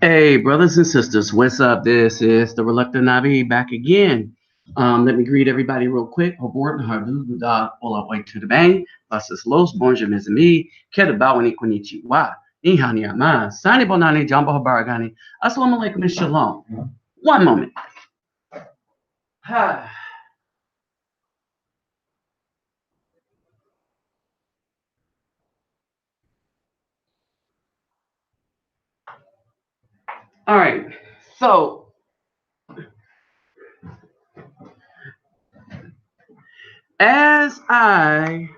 Hey, brothers and sisters, what's up? This is the Reluctant Nabi back again. Let me greet everybody real quick. Hoborn, Hardu, Buddha, all our way to the bang. Passes Los, Bonjour, mes amis. Keda Bawani Kunichiwa. Ihani Ama. Sani Bonani, Jamba Habaragani. Assalamu alaikum and shalom. One moment. All right. So, as I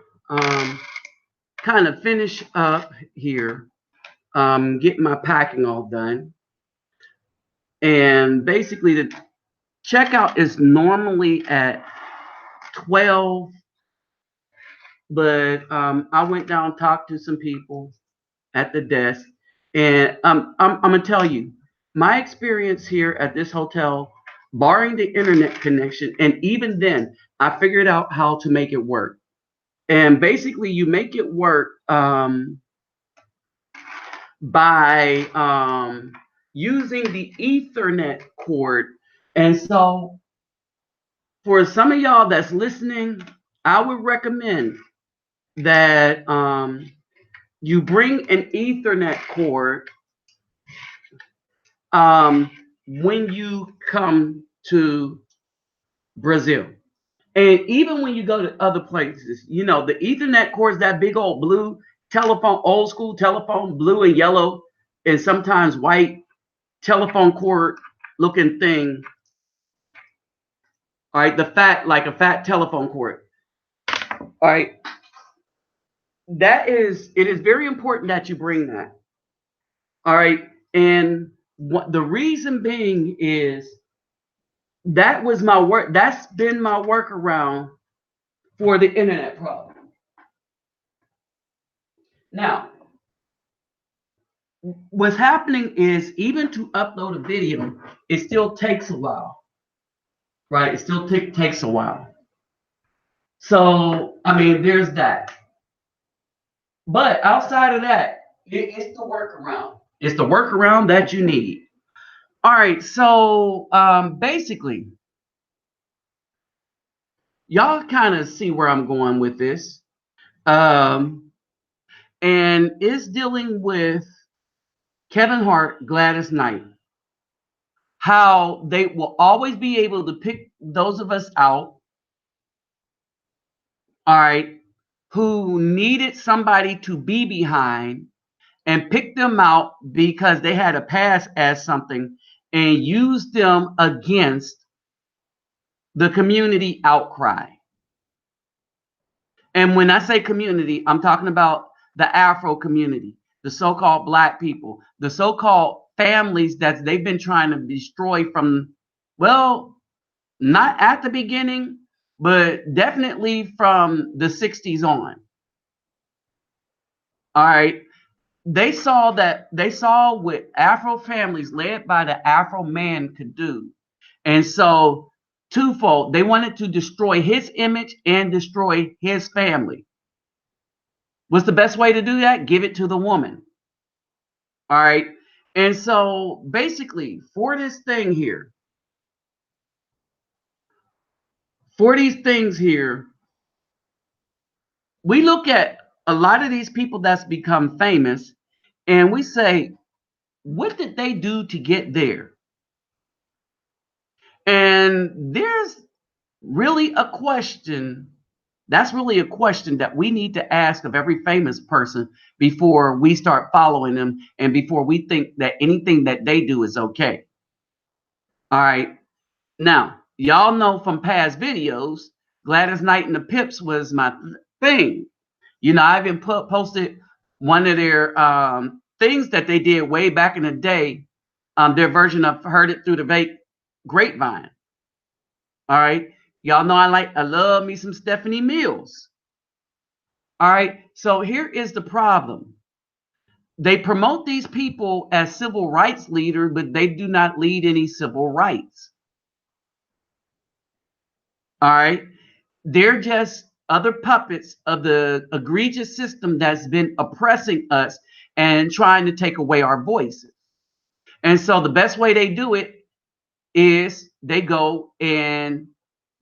kind of finish up here, getting my packing all done, and basically the checkout is normally at 12, but I went down, talked to some people at the desk, and I'm gonna tell you my experience here at this hotel, barring the internet connection, and even then, I figured out how to make it work. And basically, you make it work by using the Ethernet cord. And so, for some of y'all that's listening, I would recommend that you bring an Ethernet cord when you come to Brazil. And even when you go to other places, you know, the Ethernet cord is that big old blue telephone, old school telephone, blue and yellow, and sometimes white telephone cord looking thing. All right, like a fat telephone cord. All right, it is very important that you bring that. All right. And what the reason being is that was my work. That's been my workaround for the internet problem. Now, what's happening is even to upload a video, it still takes a while, right? It still takes a while. So, I mean, there's that. But outside of that, it's the workaround. It's the workaround that you need. All right. So, basically, y'all kind of see where I'm going with this. And it's dealing with Kevin Hart, Gladys Knight, how they will always be able to pick those of us out, all right, who needed somebody to be behind and pick them out because they had a past as something and use them against the community outcry. And when I say community, I'm talking about the Afro community, the so-called Black people, the so-called families that they've been trying to destroy from, well, not at the beginning, but definitely from the 60s on. All right. They saw what Afro families led by the Afro man could do. And so, twofold, they wanted to destroy his image and destroy his family. What's the best way to do that? Give it to the woman. All right. And so basically, for this thing here, for these things here, we look at a lot of these people that's become famous and we say, what did they do to get there? And there's really a question. That's really a question that we need to ask of every famous person before we start following them and before we think that anything that they do is okay. All right. Now, y'all know from past videos, Gladys Knight and the Pips was my thing. You know, I even posted one of their things that they did way back in the day, their version of Heard It Through the Grapevine. All right. Y'all know I love me some Stephanie Mills. All right. So here is the problem. They promote these people as civil rights leaders, but they do not lead any civil rights. All right. They're just other puppets of the egregious system that's been oppressing us and trying to take away our voices. And so the best way they do it is they go and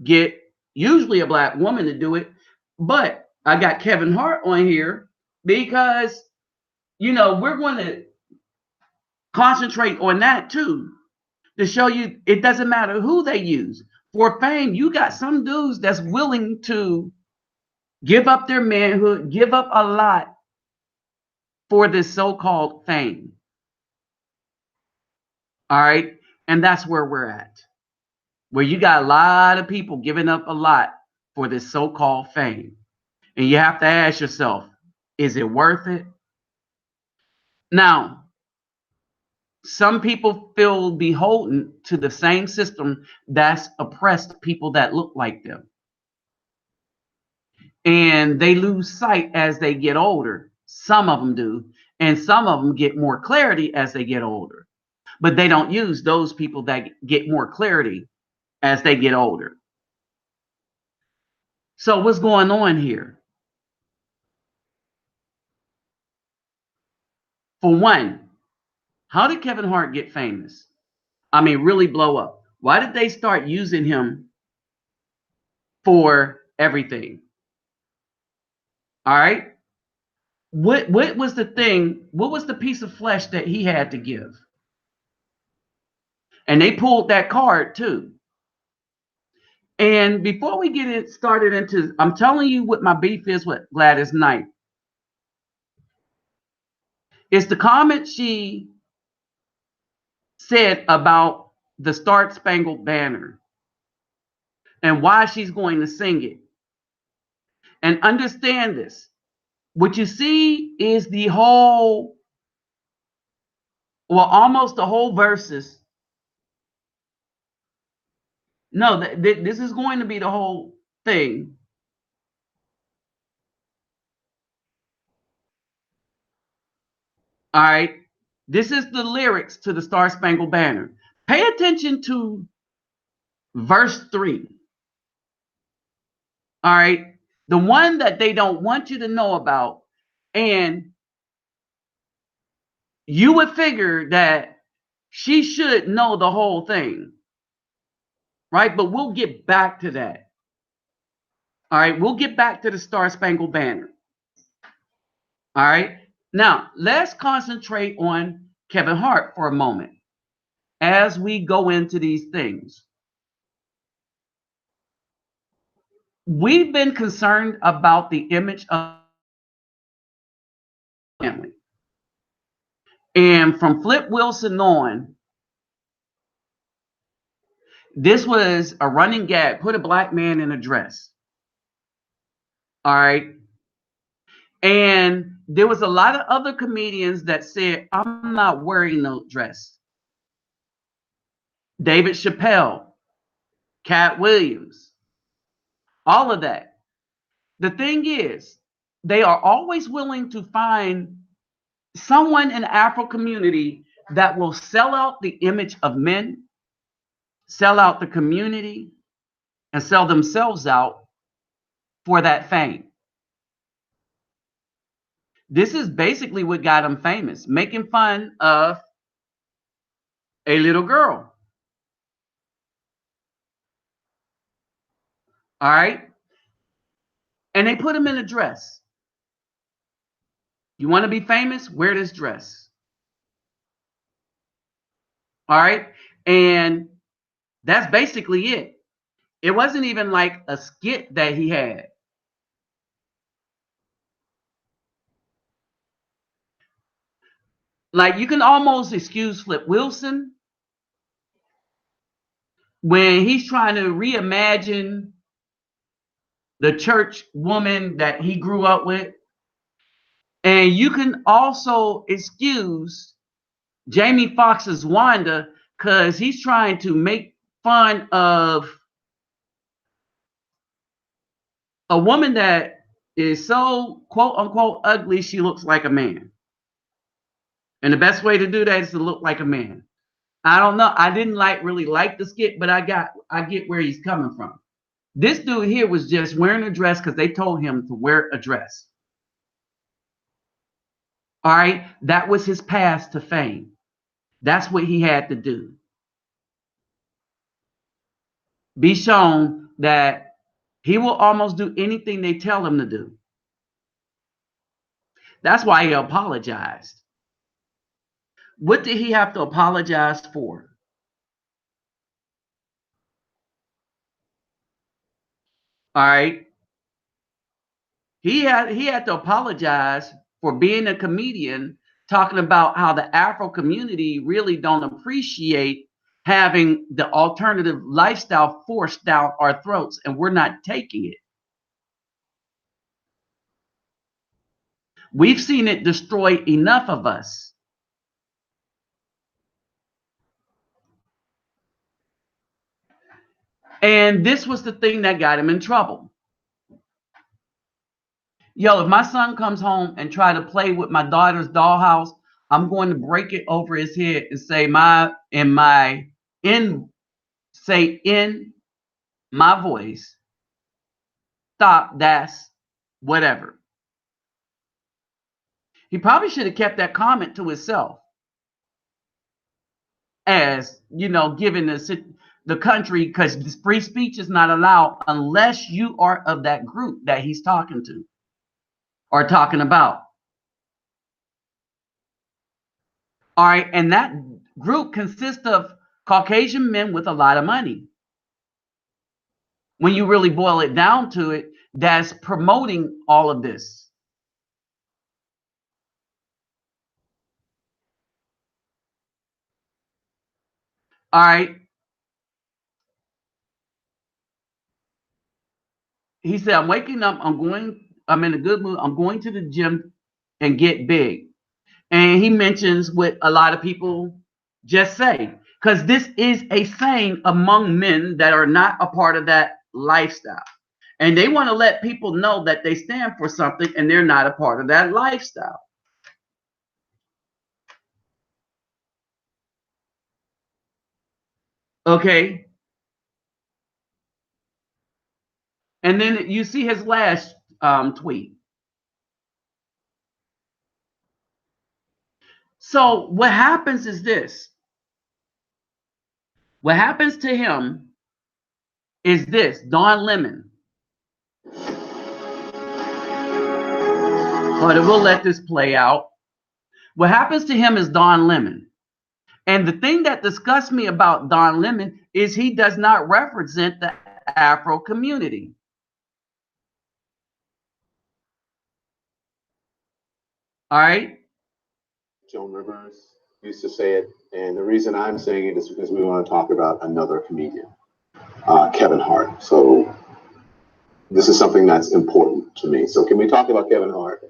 get usually a black woman to do it. But I got Kevin Hart on here because, we're going to concentrate on that too, to show you it doesn't matter who they use. For fame, you got some dudes that's willing to give up their manhood, give up a lot for this so-called fame. All right. And that's where we're at, where you got a lot of people giving up a lot for this so-called fame. And you have to ask yourself, is it worth it? Now, some people feel beholden to the same system that's oppressed people that look like them. And they lose sight as they get older. Some of them do. And some of them get more clarity as they get older. But they don't use those people that get more clarity as they get older. So what's going on here? For one, how did Kevin Hart get famous? I mean, really blow up. Why did they start using him for everything? All right. What was the thing? What was the piece of flesh that he had to give? And they pulled that card too. And before we get it started into, I'm telling you what my beef is with Gladys Knight. It's the comment she said about the Star Spangled Banner and why she's going to sing it. And understand this. What you see is the whole, well, almost the whole verses. No, this is going to be the whole thing. All right. This is the lyrics to the Star Spangled Banner. Pay attention to verse 3. All right. The one that they don't want you to know about. And you would figure that she should know the whole thing. Right. But we'll get back to that. All right. We'll get back to the Star Spangled Banner. All right. Now, let's concentrate on Kevin Hart for a moment as we go into these things. We've been concerned about the image of family. And from Flip Wilson on, this was a running gag. Put a black man in a dress. All right. And there was a lot of other comedians that said, I'm not wearing no dress. David Chappelle, Cat Williams, all of that. The thing is, they are always willing to find someone in the Afro community that will sell out the image of men, sell out the community, and sell themselves out for that fame. This is basically what got him famous, making fun of a little girl. All right. And they put him in a dress. You want to be famous? Wear this dress. All right. And that's basically it. It wasn't even like a skit that he had. Like you can almost excuse Flip Wilson when he's trying to reimagine the church woman that he grew up with. And you can also excuse Jamie Foxx's Wanda because he's trying to make fun of a woman that is so quote unquote ugly she looks like a man. And the best way to do that is to look like a man. I don't know. I didn't really like the skit, but I get where he's coming from. This dude here was just wearing a dress because they told him to wear a dress. All right. That was his path to fame. That's what he had to do. Be shown that he will almost do anything they tell him to do. That's why he apologized. What did he have to apologize for? All right. He had to apologize for being a comedian, talking about how the Afro community really don't appreciate having the alternative lifestyle forced down our throats, and we're not taking it. We've seen it destroy enough of us. And this was the thing that got him in trouble. Yo, if my son comes home and try to play with my daughter's dollhouse, I'm going to break it over his head and say in my voice, stop, that's whatever. He probably should have kept that comment to himself, as given the country, because free speech is not allowed unless you are of that group that he's talking to or talking about. All right, and that group consists of Caucasian men with a lot of money. When you really boil it down to it, that's promoting all of this. All right. He said, I'm waking up, I'm in a good mood, I'm going to the gym and get big. And he mentions what a lot of people just say, because this is a saying among men that are not a part of that lifestyle. And they want to let people know that they stand for something and they're not a part of that lifestyle. Okay. And then you see his last tweet. So what happens is this. What happens to him is this. Don Lemon. But we'll let this play out. What happens to him is Don Lemon. And the thing that disgusts me about Don Lemon is he does not represent the Afro community. All right. Joan Rivers used to say it, and the reason I'm saying it is because we want to talk about another comedian, Kevin Hart. So this is something that's important to me. So can we talk about Kevin Hart?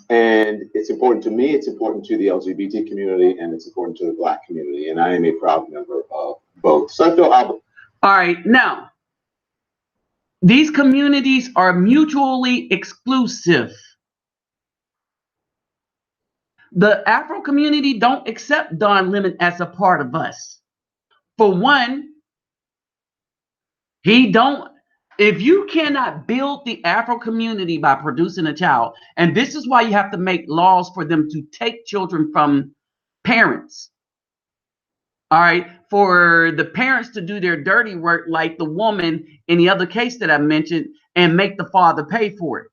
And it's important to me, it's important to the LGBT community, and it's important to the Black community. And I am a proud member of both. So I feel all right. Now, these communities are mutually exclusive. The Afro community don't accept Don Lemon as a part of us. For one, if you cannot build the Afro community by producing a child, and this is why you have to make laws for them to take children from parents. All right, for the parents to do their dirty work, like the woman in the other case that I mentioned, and make the father pay for it,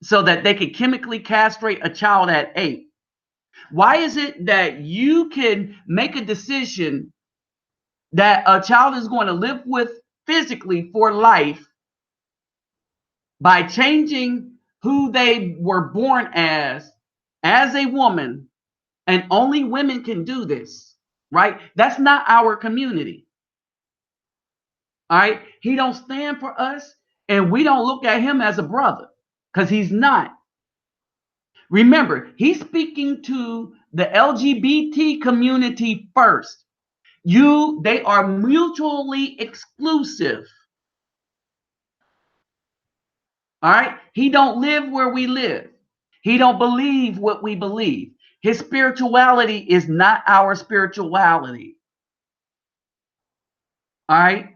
so that they could chemically castrate a child at 8. Why is it that you can make a decision that a child is going to live with physically for life by changing who they were born as a woman, and only women can do this, right? That's not our community. All right. He don't stand for us, and we don't look at him as a brother, because he's not. Remember, he's speaking to the LGBT community first. They are mutually exclusive. All right. He don't live where we live. He don't believe what we believe. His spirituality is not our spirituality. All right.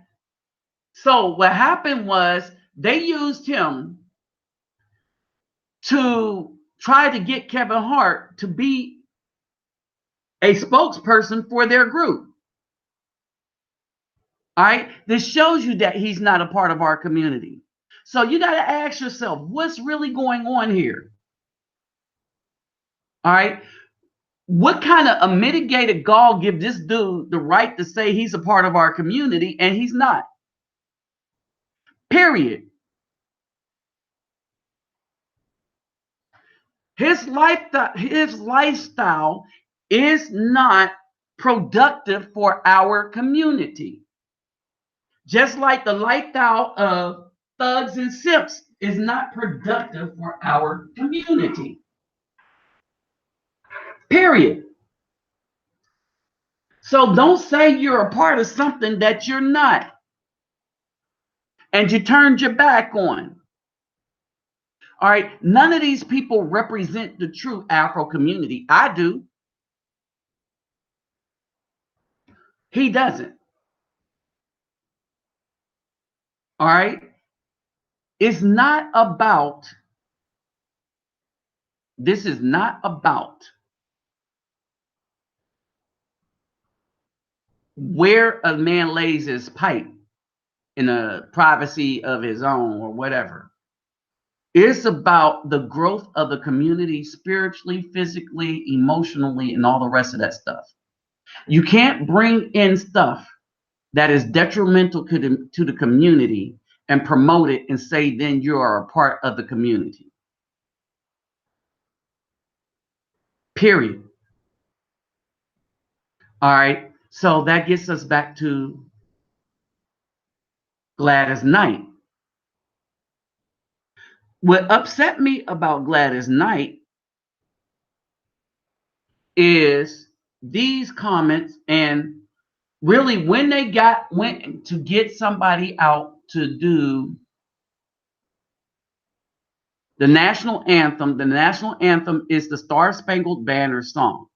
So what happened was they used him to try to get Kevin Hart to be a spokesperson for their group. All right, this shows you that he's not a part of our community. So you got to ask yourself, what's really going on here? All right, what kind of a mitigated gall give this dude the right to say he's a part of our community and he's not? Period. His lifestyle is not productive for our community. Just like the lifestyle of thugs and simps is not productive for our community. Period. So don't say you're a part of something that you're not. And you turned your back on. All right. None of these people represent the true Afro community. I do. He doesn't. All right. It's not about, this is not about where a man lays his pipe in the privacy of his own or whatever. It's about the growth of the community spiritually, physically, emotionally, and all the rest of that stuff. You can't bring in stuff that is detrimental to the community and promote it and say then you are a part of the community. Period. All right. So that gets us back to Gladys Knight. What upset me about Gladys Knight is these comments, and really when they went to get somebody out to do the national anthem. The national anthem is the Star Spangled Banner song.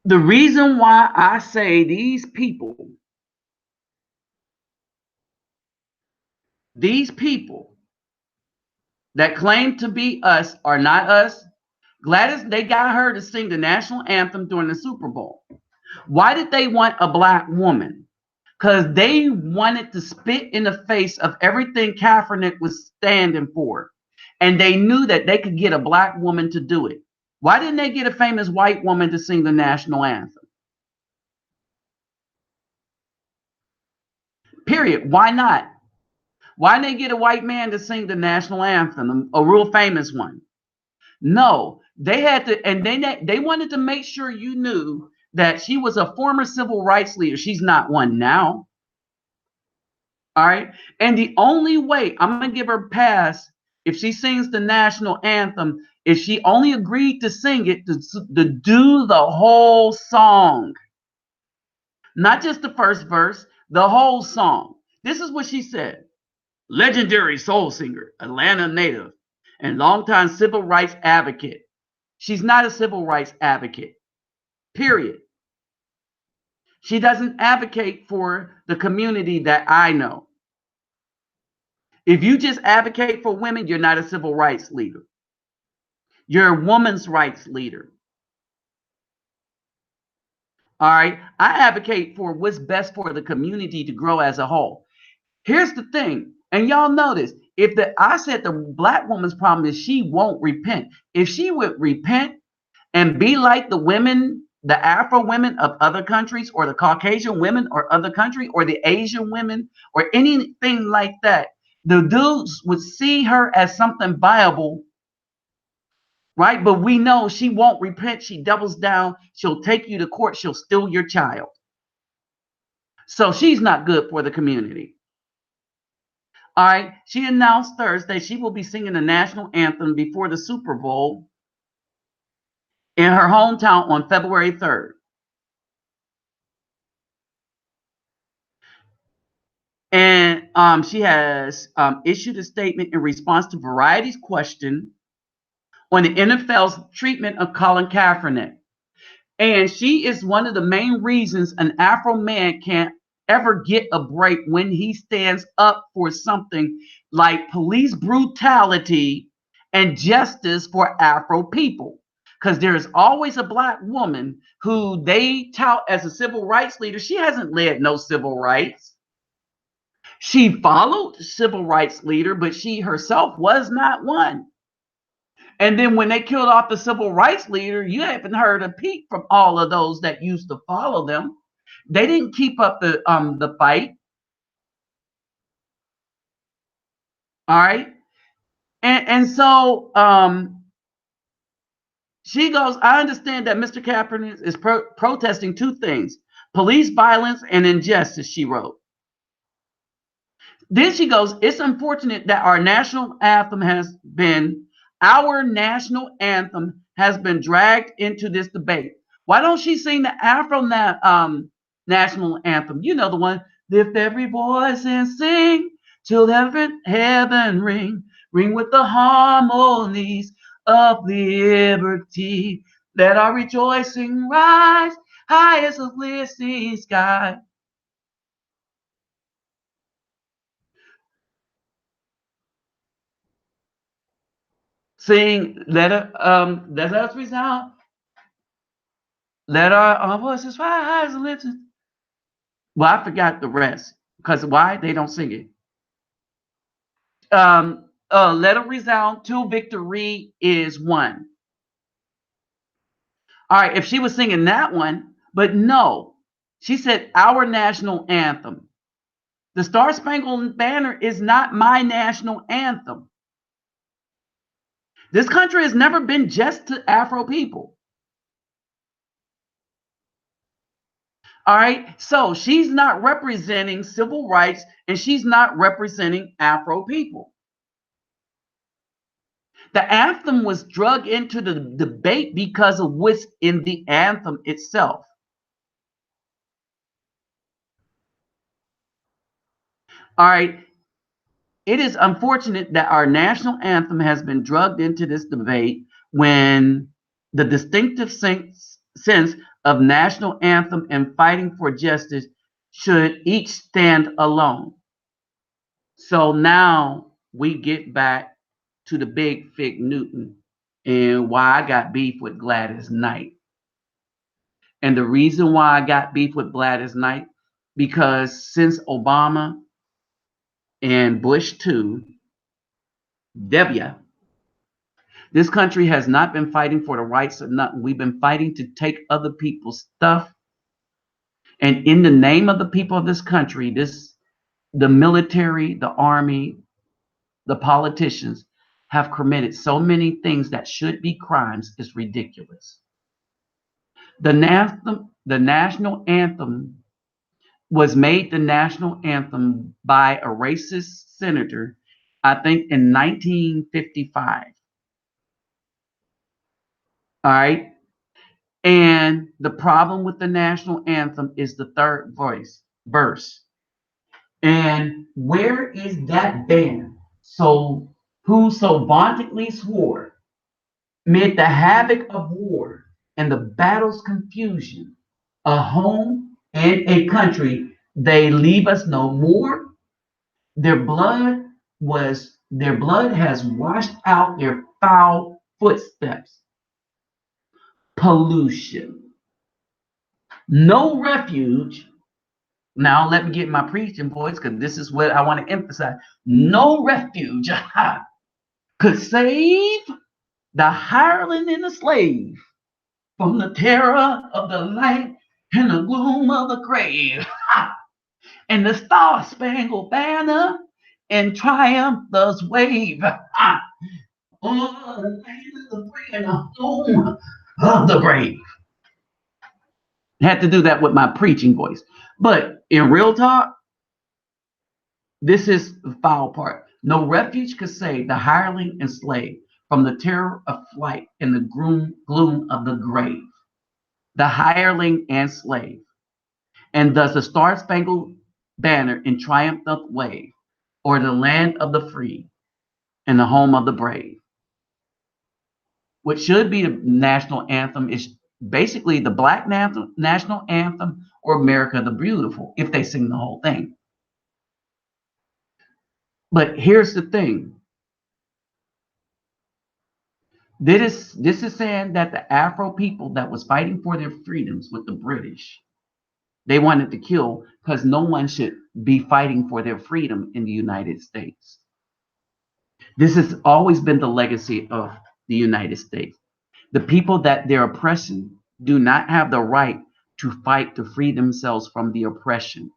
The reason why I say these people that claim to be us are not us. Gladys, they got her to sing the national anthem during the Super Bowl. Why did they want a black woman? Because they wanted to spit in the face of everything Kaepernick was standing for. And they knew that they could get a black woman to do it. Why didn't they get a famous white woman to sing the national anthem? Period. Why not? Why didn't they get a white man to sing the national anthem, a real famous one? No, they had to, and they wanted to make sure you knew that she was a former civil rights leader. She's not one now. All right. And the only way I'm going to give her a pass if she sings the national anthem is she only agreed to sing it to do the whole song. Not just the first verse, the whole song. This is what she said. Legendary soul singer, Atlanta native, and longtime civil rights advocate. She's not a civil rights advocate. Period. She doesn't advocate for the community that I know. If you just advocate for women, you're not a civil rights leader. You're a woman's rights leader. All right. I advocate for what's best for the community to grow as a whole. Here's the thing, and y'all notice, I said the black woman's problem is she won't repent. If she would repent and be like the women, the Afro women of other countries, or the Caucasian women or other country, or the Asian women, or anything like that, the dudes would see her as something viable, right? But we know she won't repent. She doubles down. She'll take you to court. She'll steal your child. So she's not good for the community. All right. She announced Thursday she will be singing the national anthem before the Super Bowl in her hometown on February 3rd. And she has issued a statement in response to Variety's question on the NFL's treatment of Colin Kaepernick. And she is one of the main reasons an Afro man can't ever get a break when he stands up for something like police brutality and justice for Afro people. Because there's always a Black woman who they tout as a civil rights leader. She hasn't led no civil rights. She followed civil rights leader, but she herself was not one. And then when they killed off the civil rights leader, you haven't heard a peep from all of those that used to follow them. They didn't keep up the fight. All right. And so she goes, I understand that Mr. Kaepernick is protesting two things: police violence and injustice, she wrote. Then she goes, it's unfortunate that our national anthem has been dragged into this debate. Why don't she sing the Afro national anthem? You know, the one, lift every voice and sing till heaven ring, ring with the harmonies of liberty. Let our rejoicing rise high as a listening sky. Sing, let us resound. Let our voices rise and listen. Well, I forgot the rest because why they don't sing it. Let it resound till victory is won. All right, if she was singing that one, but no, she said our national anthem. The Star Spangled Banner is not my national anthem. This country has never been just to Afro people. All right, so she's not representing civil rights and she's not representing Afro people. The anthem was drug into the debate because of what's in the anthem itself. All right, it is unfortunate that our national anthem has been drugged into this debate when the distinctive sense of national anthem and fighting for justice should each stand alone. So now we get back to the big Fig Newton and why I got beef with Gladys Knight. And the reason why I got beef with Gladys Knight, because since Obama and Bush 2, W, this country has not been fighting for the rights of nothing. We've been fighting to take other people's stuff. And in the name of the people of this country, the military, the army, the politicians have committed so many things that should be crimes. It's ridiculous. The national anthem was made the national anthem by a racist senator, I think in 1955. All right. And the problem with the national anthem is the third verse. And where is that band? So who so vauntedly swore, mid the havoc of war and the battle's confusion, a home and a country, they leave us no more. Their blood has washed out their foul footsteps. Pollution. No refuge. Now let me get my preaching voice because this is what I want to emphasize. No refuge could save the hireling and the slave from the terror of the night and the gloom of the grave. And the star-spangled banner in triumph does wave. Oh, the land of the free and the home of the brave. Had to do that with my preaching voice. But in real talk, this is the foul part. No refuge could save the hireling and slave from the terror of flight and the gloom of the grave. The hireling and slave. And thus the star-spangled banner in triumph doth wave, or the land of the free and the home of the brave. What should be the national anthem is basically the Black national anthem or America the Beautiful, if they sing the whole thing. But here's the thing. This is saying that the Afro people that was fighting for their freedoms with the British, they wanted to kill because no one should be fighting for their freedom in the United States. This has always been the legacy of the United States. The people that they're oppressing do not have the right to fight to free themselves from the oppression.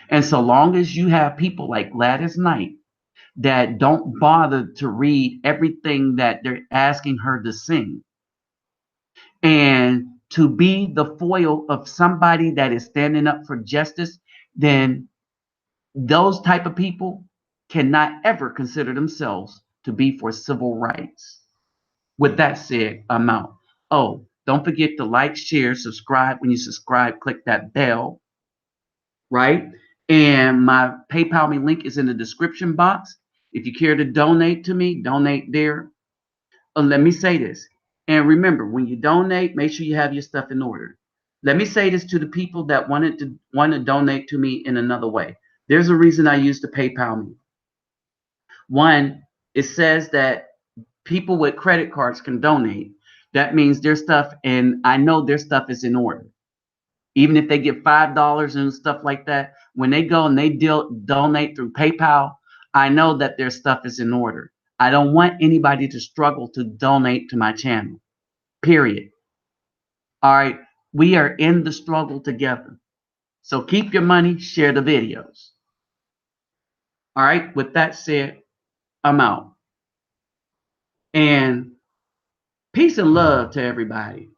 And so long as you have people like Gladys Knight that don't bother to read everything that they're asking her to sing, and to be the foil of somebody that is standing up for justice, then those type of people cannot ever consider themselves to be for civil rights. With that said, I'm out. Oh, don't forget to like, share, subscribe. When you subscribe, click that bell, right? And my PayPal me link is in the description box. If you care to donate to me, donate there. Let me say this. And remember, when you donate, make sure you have your stuff in order. Let me say this to the people that want to donate to me in another way. There's a reason I use the PayPal me. One, it says that people with credit cards can donate. That means their stuff, and I know their stuff is in order. Even if they get $5 and stuff like that, when they go and they donate through PayPal, I know that their stuff is in order. I don't want anybody to struggle to donate to my channel. Period. All right. We are in the struggle together. So keep your money, share the videos. All right. With that said, I'm out. And peace and love to everybody.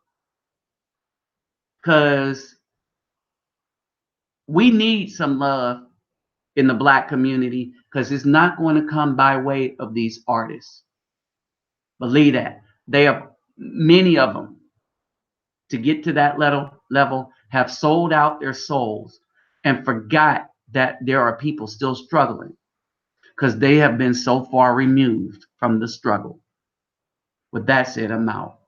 Because we need some love in the Black community, because it's not going to come by way of these artists. Believe that. They are, many of them, to get to that level have sold out their souls and forgot that there are people still struggling because they have been so far removed from the struggle. With that said, I'm out.